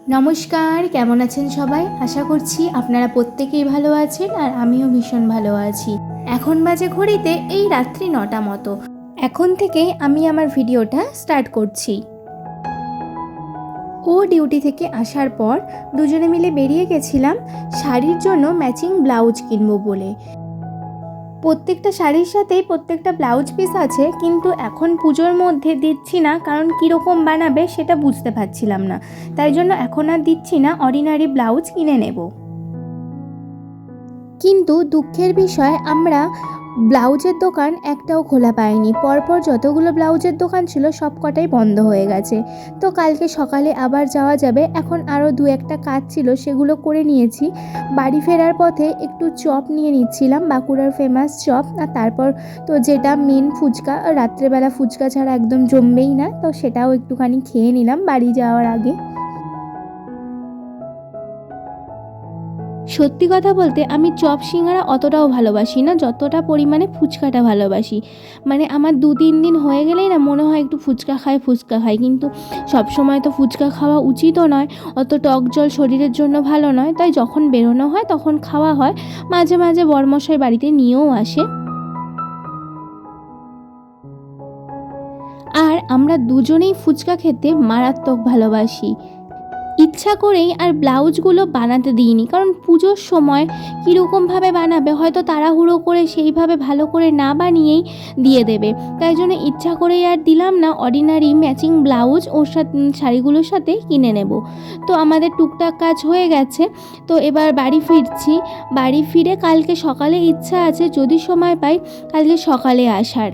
নমস্কার, কেমন আছেন সবাই? আশা করছি আপনারা প্রত্যেকেই ভালো আছেন আর আমিও ভীষণ ভালো আছি। এখন বাজে ঘড়িতে এই রাত্রি ৯টা মতো। এখন থেকেই আমি আমার ভিডিওটা স্টার্ট করছি। ও ডিউটি থেকে আসার পর দুজনে মিলে বেরিয়ে গেছিলাম শাড়ির জন্য ম্যাচিং ব্লাউজ কিনবো বলে। প্রত্যেকটা শাড়ির সাথেই প্রত্যেকটা ব্লাউজ পিস আছে, কিন্তু এখন পুজোর মধ্যে দিচ্ছি না, কারণ কীরকম বানাবে সেটা বুঝতে পারছিলাম না। তাই জন্য এখন আর দিচ্ছি না, অর্ডিনারি ব্লাউজ কিনে নেব। কিন্তু দুঃখের বিষয়, আমরা ব্লাউজের দোকান একটাও খোলা পাইনি। পরপর যতগুলো ব্লাউজের দোকান ছিল সব কটাই বন্ধ হয়ে গেছে। তো কালকে সকালে আবার যাওয়া যাবে। এখন আরও দু একটা কাজ ছিল, সেগুলো করে নিয়েছি। বাড়ি ফেরার পথে একটু চপ নিয়ে নিচ্ছিলাম, বাঁকুড়ার ফেমাস চপ। আর তারপর তো যেটা মেন ফুচকা, রাত্রেবেলা ফুচকা ছাড়া একদম জমবেই না, তো সেটাও একটুখানি খেয়ে নিলাম বাড়ি যাওয়ার আগে। সত্যি কথা বলতে আমি চপ সিঙ্গারা অতটাও ভালোবাসি না, যতটা পরিমাণে ফুচকাটা ভালোবাসি। মানে আমার ২-৩ দিন হয়ে গেলেই না মনে হয় একটু ফুচকা খাই, কিন্তু সব সময় তো ফুচকা খাওয়া উচিতও নয়, অত টক জল শরীরের জন্য ভালো নয়। তাই যখন বেরোনো হয় তখন খাওয়া হয়, মাঝে মাঝে বরমশাই বাড়িতে নিয়েও আসে। আর আমরা দুজনেই ফুচকা খেতে মারাত্মক ভালোবাসি। ইচ্ছা করেই আর ব্লাউজগুলো বানাতে দিইনি, কারণ পুজোর সময় কীরকমভাবে বানাবে, হয়তো তাড়াহুড়ো করে সেইভাবে ভালো করে না বানিয়েই দিয়ে দেবে। তাই জন্য ইচ্ছা করেই আর দিলাম না, অর্ডিনারি ম্যাচিং ব্লাউজ ওর সাথে শাড়িগুলোর সাথে কিনে নেব। তো আমাদের টুকটাক কাজ হয়ে গেছে, তো এবার বাড়ি ফিরছি। বাড়ি ফিরে কালকে সকালে ইচ্ছা আছে, যদি সময় পাই কালকে সকালে আসার।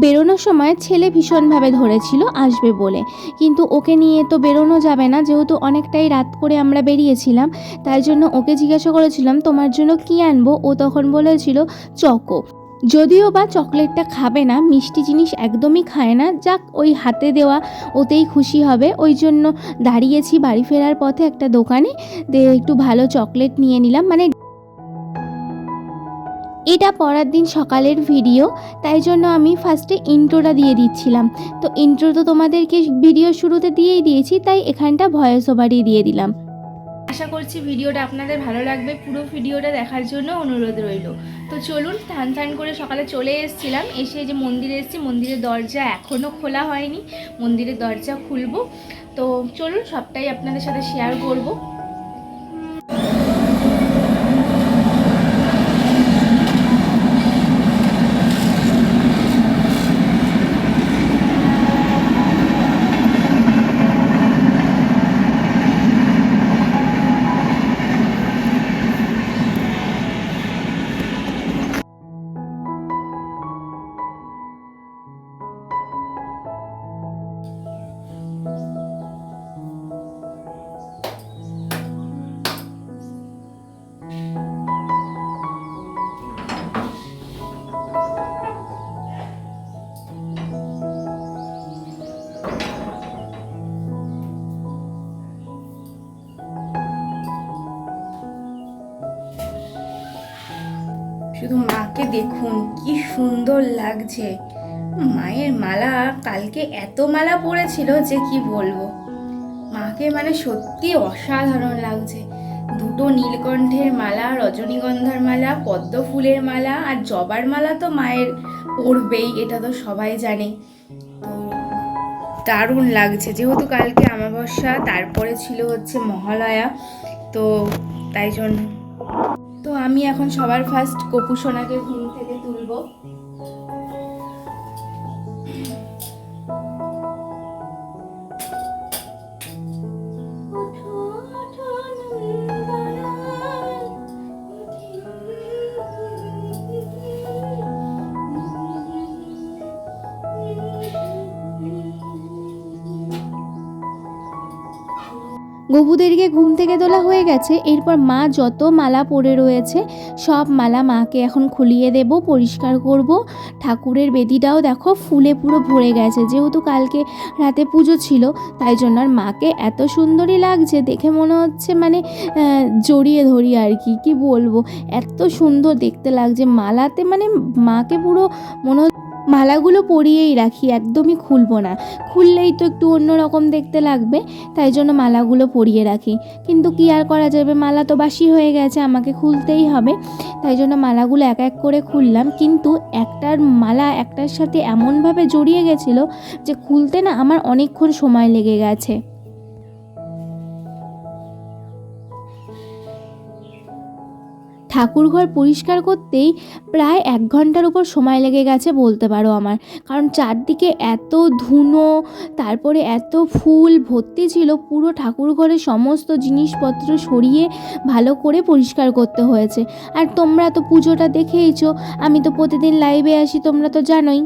বেরোনোর সময় ছেলে ভীষণভাবে ধরেছিল আসবে বলে, কিন্তু ওকে নিয়ে তো বেরোনো যাবে না, যেহেতু অনেকটাই রাত করে আমরা বেরিয়েছিলাম। তাই জন্য ওকে জিজ্ঞাসা করেছিলাম তোমার জন্য কী আনবো। ও তখন বলেছিল চকো। যদিও বা চকলেটটা খাবে না, মিষ্টি জিনিস একদমই খায় না, যাক ওই হাতে দেওয়া ওতেই খুশি হবে। ওই জন্য দাঁড়িয়েছি বাড়ি ফেরার পথে একটা দোকানে, একটু ভালো চকলেট নিয়ে নিলাম। মানে এটা পরের দিন সকালের ভিডিও, তাই জন্য আমি ফার্স্টে ইন্ট্রোটা দিয়ে দিচ্ছিলাম। তো ইন্ট্রো তো তোমাদেরকে ভিডিও শুরুতে দিয়েই দিয়েছি, তাই এখানটা ভয়েস ওভারই দিয়ে দিলাম। আশা করছি ভিডিওটা আপনাদের ভালো লাগবে, পুরো ভিডিওটা দেখার জন্য অনুরোধ রইল। তো চলুন, স্নান করে সকালে চলে এসেছিলাম, এসে যে মন্দিরে এসেছি, মন্দিরের দরজা এখনও খোলা হয়নি, মন্দিরের দরজা খুলবো। তো চলুন, সবটাই আপনাদের সাথে শেয়ার করব। শুধু মাকে দেখুন কি সুন্দর লাগছে। মায়ের মালা কালকে এত মালা পড়েছিল যে কি বলবো। মাকে মানে সত্যি অসাধারণ লাগছে। দুটো নীলকণ্ঠের মালা, রজনীগন্ধার মালা, পদ্ম ফুলের মালা আর জবার মালা তো মায়ের পরবেই, এটা তো সবাই জানে। তো দারুণ লাগছে, যেহেতু কালকে অমাবস্যা, তারপরে ছিল হচ্ছে মহালয়া, তো তাই জন্য। তো আমি এখন সবার ফার্স্ট গপু সোনাকে ঘুম থেকে তুলবো। গবুদেরকে ঘুম থেকে তোলা হয়ে গেছে। এরপর মা যত মালা পড়ে রয়েছে সব মালা মাকে এখন খুলিয়ে দেব, পরিষ্কার করব। ঠাকুরের বেদিটাও দেখো ফুলে পুরো ভরে গেছে, যেহেতু কালকে রাতে পুজো ছিল তাই জন্য। আর মাকে এত সুন্দরই লাগছে, দেখে মনে হচ্ছে মানে জড়িয়ে ধরি আর কি, কি বলবো, এত সুন্দর দেখতে লাগছে মালাতে। মানে মাকে পুরো মনে মালাগুলো পরিয়েই রাখি, একদমই খুলবো না, খুললেই তো একটু অন্যরকম দেখতে লাগবে, তাই জন্য মালাগুলো পরিয়ে রাখি। কিন্তু কি আর করা যাবে, মালা তো বাসি হয়ে গেছে, আমাকে খুলতেই হবে, তাই জন্য মালাগুলো এক এক করে খুললাম। কিন্তু একটার মালা একটার সাথে এমনভাবে জড়িয়ে গেছিলো যে খুলতে না আমার অনেকক্ষণ সময় লেগে গেছে। ঠাকুরঘর পরিষ্কার করতেই প্রায় 1 ঘন্টার উপর সময় লেগে গেছে বলতে পারো আমার, কারণ চারদিকে এত ধুনো, তারপরে এত ফুল ভর্তি ছিল, পুরো ঠাকুরঘরের সমস্ত জিনিসপত্র সরিয়ে ভালো করে পরিষ্কার করতে হয়েছে। আর তোমরা তো পুজোটা দেখেইছো, আমি তো প্রতিদিন লাইভে আসি, তোমরা তো জানোই।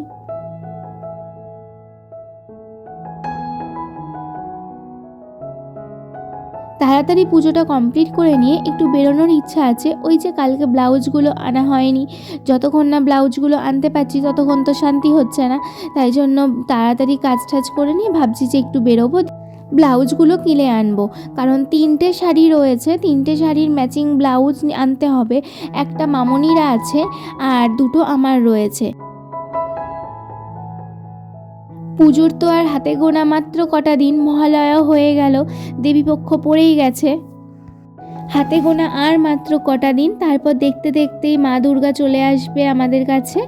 তাড়াতাড়ি পুজোটা কমপ্লিট করে নিয়ে একটু বেরোনোর ইচ্ছা আছে। ওই যে কালকে ব্লাউজগুলো আনা হয়নি, যতক্ষণ না ব্লাউজগুলো আনতে পারছি ততক্ষণ তো শান্তি হচ্ছে না, তাই জন্য তাড়াতাড়ি কাজ টাজ করে নিয়ে ভাবছি যে একটু বেরোবো, ব্লাউজগুলো কিনে আনবো। কারণ 3টে শাড়ি রয়েছে, 3টে শাড়ির ম্যাচিং ব্লাউজ আনতে হবে। একটা মামনিরা আছে আর 2টো আমার রয়েছে। পুজোর তো আর হাতে গোনা মাত্র কটা দিন, মহালয়াও হয়ে গেল, দেবীপক্ষ পড়েই গেছে, হাতে গোনা আর মাত্র কটা দিন, তারপর দেখতে দেখতেই মা দুর্গা চলে আসবে আমাদের কাছে।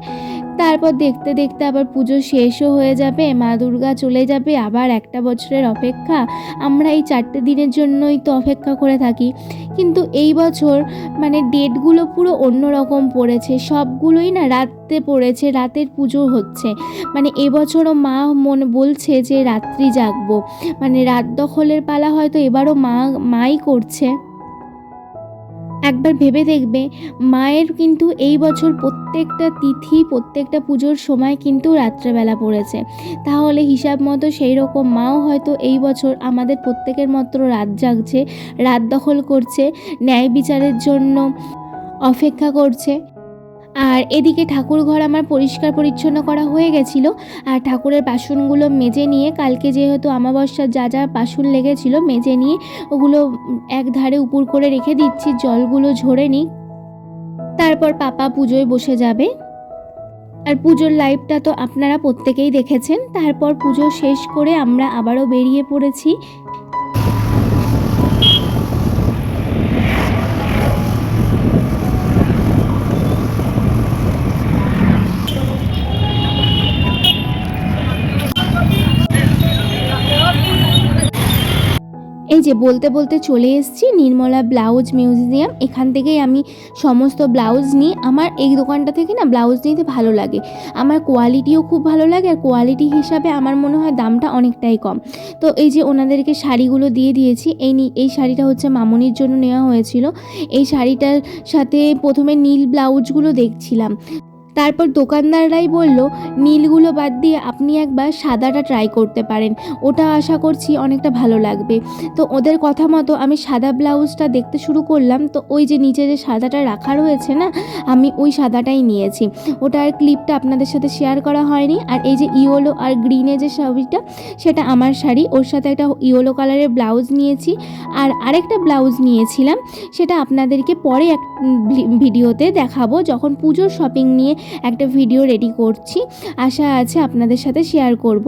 তারপর দেখতে দেখতে আবার পুজো শেষও হয়ে যাবে, মা দুর্গা চলে যাবে, আবার একটা বছরের অপেক্ষা। আমরা এই 4টে দিনের জন্যই তো অপেক্ষা করে থাকি, কিন্তু এই বছর মানে ডেটগুলো পুরো অন্যরকম পড়েছে, সবগুলোই না রাতে পড়েছে, রাতের পুজো হচ্ছে। মানে এবছরও মা মনে বলছে যে রাত্রি জাগবো, মানে রাত দখলের পালা হয়তো এবারও মাই করছে। একবার ভেবে দেখবে, মায়ের কিন্তু এই বছর প্রত্যেকটা তিথি, প্রত্যেকটা পুজোর সময় কিন্তু রাত্রেবেলা পড়েছে, তাহলে হিসাব মতো সেই রকম মাও হয়তো এই বছর আমাদের প্রত্যেকের মতো রাত জাগছে, রাত দখল করছে, ন্যায় বিচারের জন্য অপেক্ষা করছে। আর এদিকে ঠাকুরঘর আমার পরিষ্কার পরিচ্ছন্ন করা হয়ে গেছিলো, আর ঠাকুরের বাসনগুলো মেজে নিয়ে, কালকে যেহেতু অমাবস্যার যা যা বাসন লেগেছিলো মেজে নিয়ে ওগুলো এক ধারে উপর করে রেখে দিচ্ছি, জলগুলো ঝরে নিই, তারপর পাপা পুজোয় বসে যাবে। আর পুজোর লাইভটা তো আপনারা প্রত্যেকেই দেখেছেন। তারপর পুজো শেষ করে আমরা আবারও বেরিয়ে পড়েছি। এই যে বলতে বলতে চলে এসেছি নির্মলা ব্লাউজ মিউজিয়াম। এখান থেকেই আমি সমস্ত ব্লাউজ নিই। আমার এই দোকানটা থেকে না ব্লাউজ নিতে ভালো লাগে, আমার কোয়ালিটিও খুব ভালো লাগে, আর কোয়ালিটি হিসাবে আমার মনে হয় দামটা অনেকটাই কম। তো এই যে ওনাদেরকে শাড়িগুলো দিয়ে দিয়েছি। এই শাড়িটা হচ্ছে মামনির জন্য নেওয়া হয়েছিল। এই শাড়িটার সাথে প্রথমে নীল ব্লাউজগুলো দেখছিলাম, তারপর দোকানদাররাই বলল নীলগুলো বাদ দিয়ে আপনি একবার সাদাটা ট্রাই করতে পারেন, ওটা আশা করছি অনেকটা ভালো লাগবে। তো ওদের কথা মতো আমি সাদা ব্লাউজটা দেখতে শুরু করলাম। তো ওই যে নিচে যে সাদাটা রাখা রয়েছে না, আমি ওই সাদাটাই নিয়েছি। ওটার ক্লিপটা আপনাদের সাথে শেয়ার করা হয়নি। আর এই যে ইয়েলো আর গ্রিনে যে শাড়িটা, সেটা আমার শাড়ি, ওর সাথে একটা ইয়েলো কালারের ব্লাউজ নিয়েছি। আর আরেকটা ব্লাউজ নিয়েছিলাম, সেটা আপনাদেরকে পরে এক ভিডিওতে দেখাবো, যখন পুজোর শপিং নিয়ে একটা ভিডিও রেডি করছি, আশা আছে আপনাদের সাথে শেয়ার করব।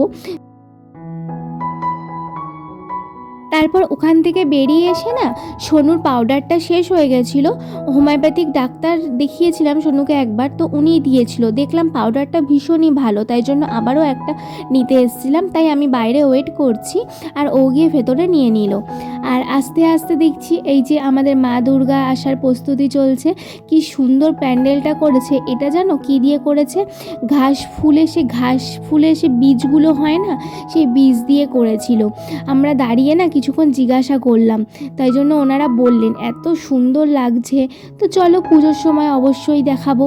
তারপর ওখান থেকে বেরিয়ে এসে না সোনুর পাউডারটা শেষ হয়ে গেছিলো, হোমিওপ্যাথিক ডাক্তার দেখিয়েছিলাম সোনুকে একবার, তো উনিই দিয়েছিল, দেখলাম পাউডারটা ভীষণই ভালো, তাই জন্য আবারও একটা নিতে এসেছিলাম। তাই আমি বাইরে ওয়েট করছি আর ও গিয়ে ভেতরে নিয়ে নিল। আর আস্তে আস্তে দেখছি এই যে আমাদের মা দুর্গা আসার প্রস্তুতি চলছে। কি সুন্দর প্যান্ডেলটা করেছে, এটা জানো কি দিয়ে করেছে? ঘাস ফুলে সে বীজগুলো হয় না, সেই বীজ দিয়ে করেছিল। আমরা দাঁড়িয়ে না কিছুক্ষণ জিজ্ঞাসা করলাম, তাই জন্য ওনারা বললেন এত সুন্দর লাগছে। তো চলো পুজোর সময় অবশ্যই দেখাবো।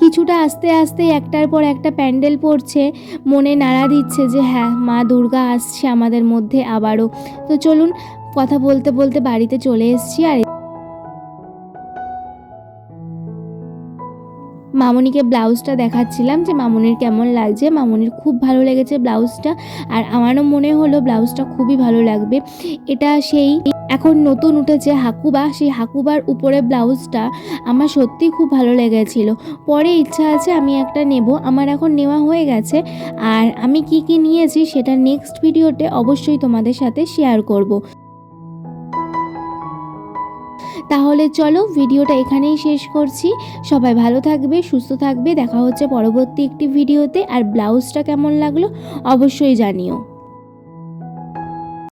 কিছুটা আস্তে আস্তে একটার পর একটা প্যান্ডেল পড়ছে, মনে নাড়া দিচ্ছে যে হ্যাঁ মা দুর্গা আসছে আমাদের মধ্যে আবারও। তো চলুন, কথা বলতে বলতে বাড়িতে চলে এসেছি। আর মামনিকে ব্লাউজটা দেখাচ্ছিলাম যে মামনির কেমন লাগছে। মামনির খুব ভালো লেগেছে ব্লাউজটা, আর আমারও মনে হলো ব্লাউজটা খুবই ভালো লাগবে। এটা সেই এখন নতুন উঠেছে হাকুবা, সেই হাকুবার উপরে ব্লাউজটা আমার সত্যি খুব ভালো লেগেছিল। পরে ইচ্ছা আছে আমি একটা নেব, আমার এখন নেওয়া হয়ে গেছে। আর আমি কি কি নিয়েছি সেটা নেক্সট ভিডিওতে অবশ্যই তোমাদের সাথে শেয়ার করব। তাহলে চলো ভিডিওটা এখানেই শেষ করছি। সবাই ভালো থাকবে, সুস্থ থাকবে, দেখা হচ্ছে পরবর্তী একটি ভিডিওতে। আর ব্লাউজটা কেমন লাগলো অবশ্যই জানিও।